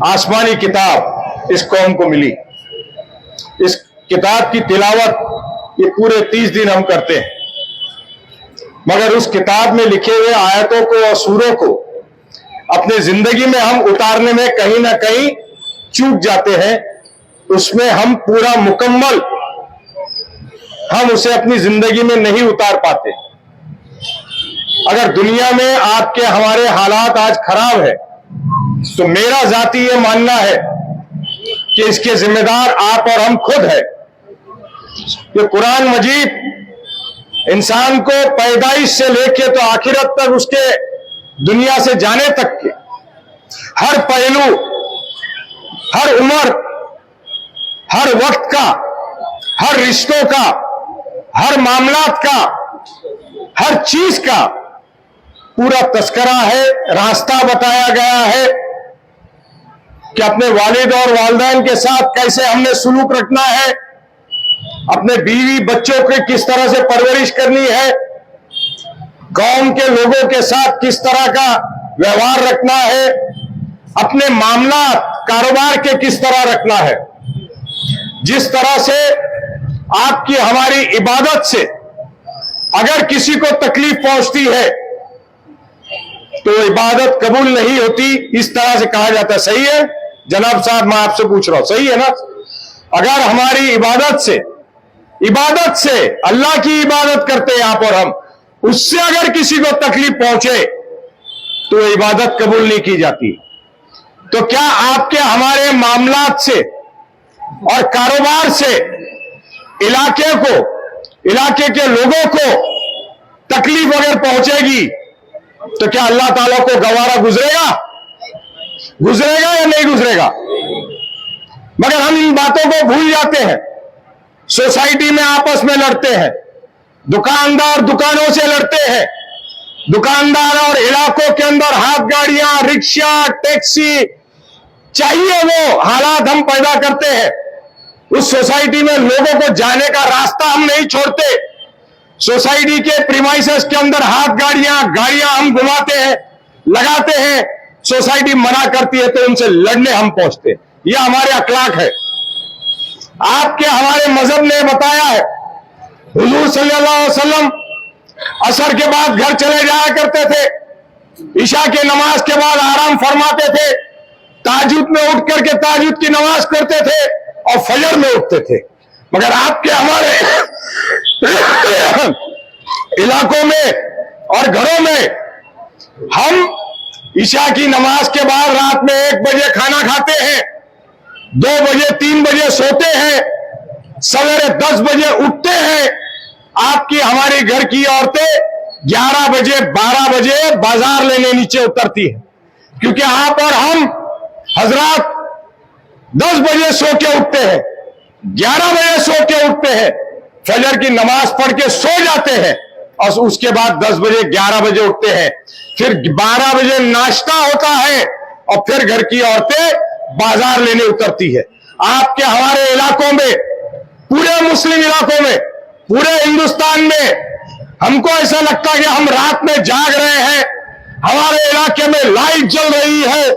आसमानी किताब इस कौम को मिली। इस किताब की तिलावत ये पूरे 30 दिन हम करते हैं, मगर उस किताब में लिखे हुए आयतों को और सूरों को अपने जिंदगी में हम उतारने में कहीं ना कहीं चूक जाते हैं। उसमें हम पूरा मुकम्मल हम उसे अपनी जिंदगी में नहीं उतार पाते। अगर दुनिया में आपके हमारे हालात आज खराब है तो मेरा जाती ये मानना है कि इसके जिम्मेदार आप और हम खुद हैं। ये कुरान मजीद इंसान को पैदाइश से लेके तो आखिरत तक उसके दुनिया से जाने तक के हर पहलू, हर उम्र, हर वक्त का, हर रिश्तों का, हर मामलात का, हर चीज का पूरा तस्करा है, रास्ता बताया गया है कि अपने वालिद और वालिदैन के साथ कैसे हमने सुलूक रखना है, अपने बीवी बच्चों के किस तरह से परवरिश करनी है, कौम के लोगों के साथ किस तरह का व्यवहार रखना है, अपने मामला कारोबार के किस तरह रखना है। जिस तरह से आपकी हमारी इबादत से अगर किसी को तकलीफ पहुंचती है तो इबादत कबूल नहीं होती, इस तरह से कहा जाता है। सही है जनाब साहब, मैं आपसे पूछ रहा हूं, सही है ना? अगर हमारी इबादत से अल्लाह की इबादत करते हैं आप और हम, उससे अगर किसी को तकलीफ पहुंचे तो इबादत कबूल नहीं की जाती। तो क्या आपके हमारे मामलात से और कारोबार से इलाके के लोगों को तकलीफ अगर पहुंचेगी तो क्या अल्लाह ताला को गवारा गुजरेगा या नहीं गुजरेगा? मगर हम इन बातों को भूल जाते हैं। सोसाइटी में आपस में लड़ते हैं, दुकानदार दुकानों से लड़ते हैं, दुकानदार और इलाकों के अंदर हाथ गाड़ियां, रिक्शा, टैक्सी चाहिए वो हालात हम पैदा करते हैं। उस सोसाइटी में लोगों को जाने का रास्ता हम नहीं छोड़ते। सोसाइटी के प्रीमाइसेस के अंदर हाथ गाड़ियां हम घुमाते हैं, लगाते हैं। सोसाइटी मना करती है तो उनसे लड़ने हम पहुंचते हैं। यह हमारे अखलाक है। आपके हमारे मजहब ने बताया है, हुजूर सल्लल्लाहु अलैहि वसल्लम असर के बाद घर चले जाया करते थे, ईशा के नमाज के बाद आराम फरमाते थे, ताजुद में उठ करके ताजुद की नमाज करते थे और फजर में उठते थे। मगर आपके हमारे इलाकों में और घरों में हम ईशा की नमाज के बाद रात में 1 बजे खाना खाते हैं, 2 बजे 3 बजे सोते हैं, सवेरे 10 बजे उठते हैं। आपकी हमारी घर की औरतें 11 बजे 12 बजे बाजार लेने नीचे उतरती है, क्योंकि आप और हम हजरात 10 बजे सो के उठते हैं, 11 बजे सो के उठते हैं, फजर की नमाज पढ़ के सो जाते हैं और उसके बाद 10 बजे 11 बजे उठते हैं। फिर 12 बजे नाश्ता होता है और फिर घर की औरतें बाजार लेने उतरती है। आपके हमारे इलाकों में, पूरे मुस्लिम इलाकों में, पूरे हिंदुस्तान में हमको ऐसा लगता है कि हम रात में जाग रहे हैं। हमारे इलाके में लाइट जल रही है,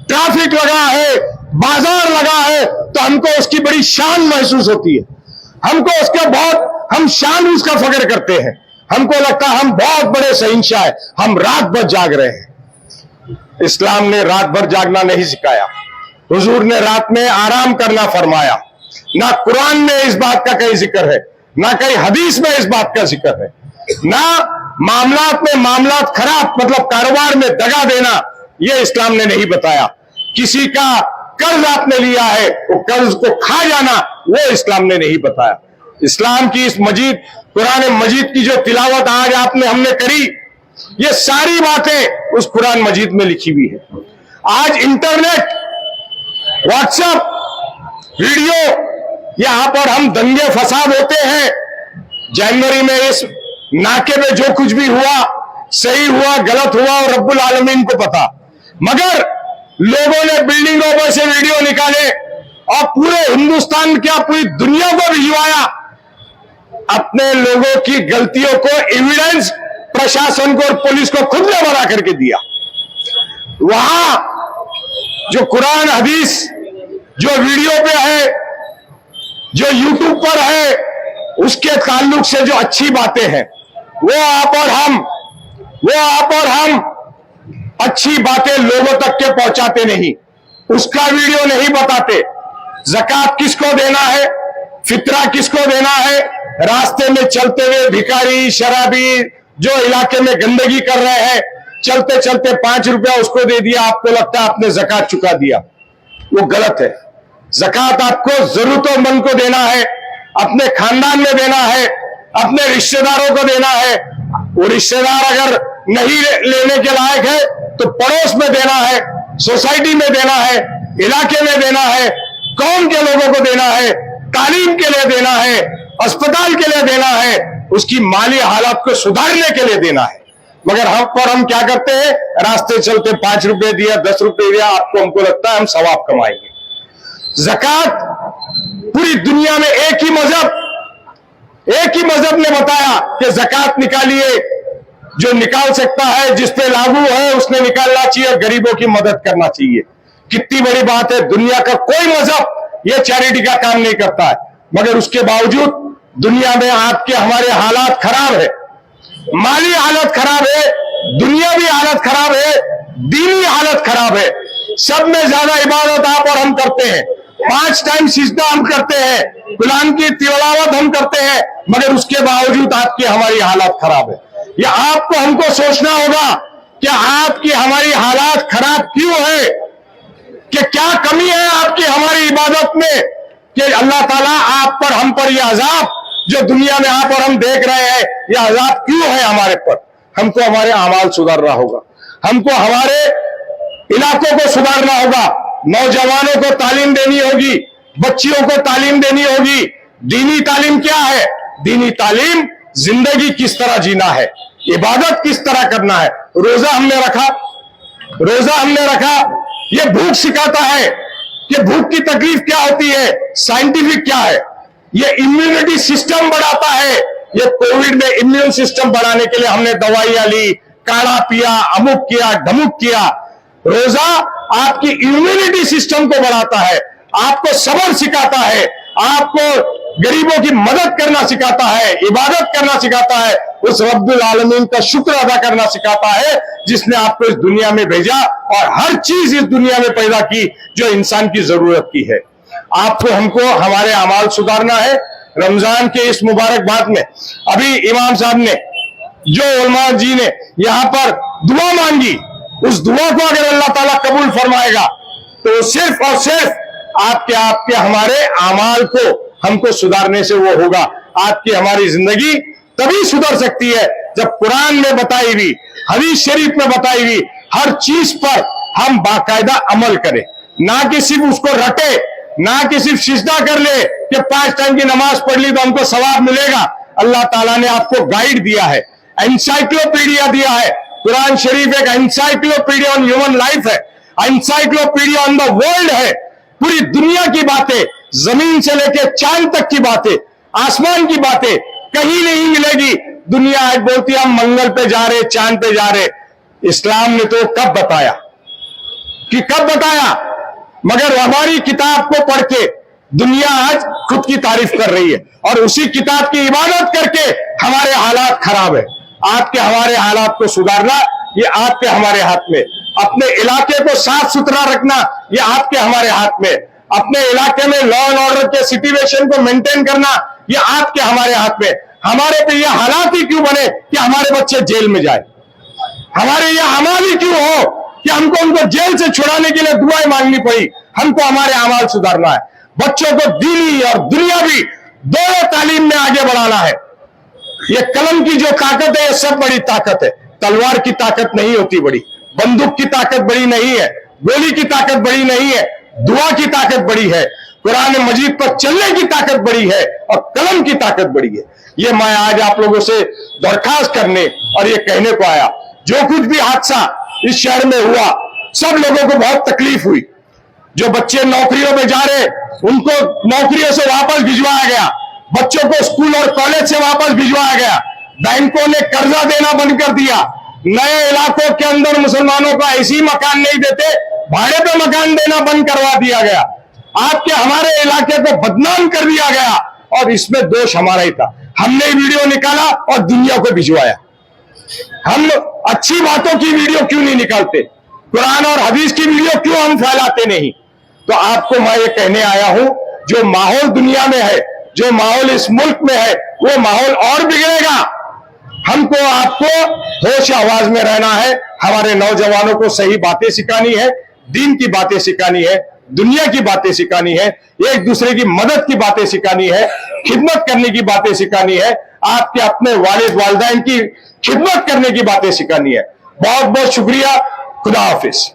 ट्रैफिक लगा है, बाजार लगा है, तो हमको उसकी बड़ी शान महसूस होती है। हमको उसके बहुत हम शान उसका फख्र करते हैं। हमको लगता है हम बहुत बड़े शहंशाह हैं, हम रात भर जाग रहे हैं। इस्लाम ने रात भर जागना नहीं सिखाया, हुजूर ने रात में आराम करना फरमाया। ना कुरान में इस बात का कहीं जिक्र है, ना कहीं हदीस में इस बात का जिक्र है, ना मामलात खराब मतलब कारोबार में दगा देना, यह इस्लाम ने नहीं बताया। किसी का कर्ज आपने लिया है, वो कर्ज को खा जाना, वो इस्लाम ने नहीं बताया। इस्लाम की इस कुरान मजीद की जो तिलावत आज हमने करी, ये सारी बातें उस कुरान मजीद में लिखी हुई है। आज इंटरनेट, व्हाट्सएप, वीडियो, यहां पर हम दंगे फसाद होते हैं। जनवरी में इस नाके में जो कुछ भी हुआ, सही हुआ गलत हुआ और रब्बुल आलमीन को पता, मगर लोगों ने बिल्डिंगों पर से वीडियो निकाले और पूरे हिंदुस्तान क्या पूरी दुनिया को भिजवाया। अपने लोगों की गलतियों को एविडेंस प्रशासन को और पुलिस को खुद ने बना करके दिया। वहां जो कुरान हदीस जो वीडियो पे है, जो यूट्यूब पर है, उसके ताल्लुक से जो अच्छी बातें हैं वो आप और हम अच्छी बातें लोगों तक के पहुंचाते नहीं, उसका वीडियो नहीं बताते। ज़कात किसको देना है, फितरा किसको देना है, रास्ते में चलते हुए भिखारी शराबी जो इलाके में गंदगी कर रहे हैं, चलते चलते 5 रुपया उसको दे दिया, आपको लगता है आपने ज़कात चुका दिया, वो गलत है। ज़कात आपको जरूरतमंद को देना है, अपने खानदान में देना है, अपने रिश्तेदारों को देना है। वो रिश्तेदार अगर नहीं लेने के लायक है तो पड़ोस में देना है, सोसाइटी में देना है, इलाके में देना है, कौम के लोगों को देना है, तालीम के लिए देना है, अस्पताल के लिए देना है, उसकी माली हालात को सुधारने के लिए देना है। मगर हम क्या करते हैं, रास्ते चलते 5 रुपए दिया, 10 रुपए दिया, हमको लगता है हम सवाब कमाएंगे। ज़कात पूरी दुनिया में एक ही मजहब ने बताया कि ज़कात निकालिए, जो निकाल सकता है, जिस पे लागू है उसने निकालना चाहिए और गरीबों की मदद करना चाहिए। कितनी बड़ी बात है, दुनिया का कोई मजहब ये चैरिटी का काम नहीं करता है, मगर उसके बावजूद दुनिया में आपके हमारे हालात खराब है, माली हालत खराब है, दुनियावी हालत खराब है, दीनी हालत खराब है। सब में ज्यादा इबादत आप और हम करते हैं, 5 टाइम सिजदा हम करते हैं, कुरान की तिलावत हम करते हैं, मगर उसके बावजूद आपकी हमारी हालत खराब है। ये आपको हमको सोचना होगा कि आपकी हमारी हालात खराब क्यों है, कि क्या कमी है आपकी हमारी इबादत में, कि अल्लाह ताला आप पर हम पर यह अजाब जो दुनिया में आप और हम देख रहे हैं, यह अजाब क्यों है हमारे पर। हमको हमारे अमाल सुधारना होगा, हमको हमारे इलाकों को सुधारना होगा, नौजवानों को तालीम देनी होगी, बच्चियों को तालीम देनी होगी। दीनी तालीम क्या है, दीनी तालीम जिंदगी किस तरह जीना है, इबादत किस तरह करना है। रोजा हमने रखा, ये भूख सिखाता है कि भूख की तकलीफ क्या होती है, साइंटिफिक क्या है, ये इम्यूनिटी सिस्टम बढ़ाता है। ये कोविड में इम्यून सिस्टम बढ़ाने के लिए हमने दवाइयां ली, काढ़ा पिया, अमुक किया, ढमुक किया। रोजा आपकी इम्यूनिटी सिस्टम को बढ़ाता है, आपको सब्र सिखाता है, आपको गरीबों की मदद करना सिखाता है, इबादत करना सिखाता है, उस रब्बुल आलमीन का शुक्र अदा करना सिखाता है जिसने आपको इस दुनिया में भेजा और हर चीज इस दुनिया में पैदा की जो इंसान की जरूरत की है। आपको हमको हमारे अमाल सुधारना है। रमजान के इस मुबारक बाद में अभी इमाम साहब ने जो उलमा जी ने यहां पर दुआ मांगी, उस दुआ को अगर अल्लाह ताला कबूल फरमाएगा तो सिर्फ और सिर्फ आपके हमारे अमाल को हमको सुधारने से वो होगा। आपकी हमारी जिंदगी तभी सुधर सकती है जब कुरान में बताई हुई, हदीस शरीफ में बताई हुई हर चीज पर हम बाकायदा अमल करें, ना कि सिर्फ उसको रटे, ना कि सिर्फ सिजदा कर ले कि 5 टाइम की नमाज पढ़ ली तो हमको सवाब मिलेगा। अल्लाह ताला ने आपको गाइड दिया है, एनसाइक्लोपीडिया दिया है। कुरान शरीफ एक एनसाइक्लोपीडिया ऑन ह्यूमन लाइफ है, एनसाइक्लोपीडिया ऑन द वर्ल्ड है। पूरी दुनिया की बातें, जमीन से लेकर चांद तक की बातें, आसमान की बातें कहीं नहीं मिलेगी। दुनिया आज बोलती है हम मंगल पे जा रहे, चांद पे जा रहे। इस्लाम ने तो कब बताया, मगर हमारी किताब को पढ़ के दुनिया आज खुद की तारीफ कर रही है और उसी किताब की इबादत करके हमारे हालात खराब है। आपके हमारे हालात को सुधारना ये आपके हमारे हाथ में, अपने इलाके को साफ सुथरा रखना ये आपके हमारे हाथ में, अपने इलाके में लॉ एंड ऑर्डर के सिचुएशन को मेंटेन करना ये आपके हमारे हाथ में। हमारे पे ये हालात ही क्यों बने कि हमारे बच्चे जेल में जाए, हमारे ये अमाल ही क्यों हो कि हमको उनको जेल से छुड़ाने के लिए दुआएं मांगनी पड़ी। हमको हमारे अमाल सुधारना है, बच्चों को दीनी और दुनियावी दोनों तालीम में आगे बढ़ाना है। ये कलम की जो ताकत है ये सब बड़ी ताकत है, तलवार की ताकत नहीं होती बड़ी, बंदूक की ताकत बड़ी नहीं है, गोली की ताकत बड़ी नहीं है, दुआ की ताकत बड़ी है, कुरान मजीद पर चलने की ताकत बड़ी है और कलम की ताकत बड़ी है। ये मैं आज आप लोगों से दरखास्त करने और ये कहने को आया, जो कुछ भी हादसा इस शहर में हुआ सब लोगों को बहुत तकलीफ हुई। जो बच्चे नौकरियों में जा रहे उनको नौकरियों से वापस भिजवाया गया, बच्चों को स्कूल और कॉलेज से वापस भिजवाया गया, बैंकों ने कर्जा देना बंद कर दिया, नए इलाकों के अंदर मुसलमानों को ऐसी मकान नहीं देते, भाड़े पे मकान देना बंद करवा दिया गया। आपके हमारे इलाके को बदनाम कर दिया गया और इसमें दोष हमारा ही था। हमने वीडियो निकाला और दुनिया को भिजवाया। हम अच्छी बातों की वीडियो क्यों नहीं निकालते? कुरान और हदीस की वीडियो क्यों हम फैलाते नहीं? तो आपको मैं ये कहने आया हूं, जो माहौल दुनिया में है, जो माहौल इस मुल्क में है, वो माहौल और बिगड़ेगा। हमको आपको होश आवाज में रहना है। हमारे नौजवानों को सही बातें सिखानी है, दीन की बातें सिखानी है, दुनिया की बातें सिखानी है, एक दूसरे की मदद की बातें सिखानी है, खिदमत करने की बातें सिखानी है, आपके अपने वालिद वालिदैन की खिदमत करने की बातें सिखानी है। बहुत बहुत शुक्रिया। खुदा हाफिज।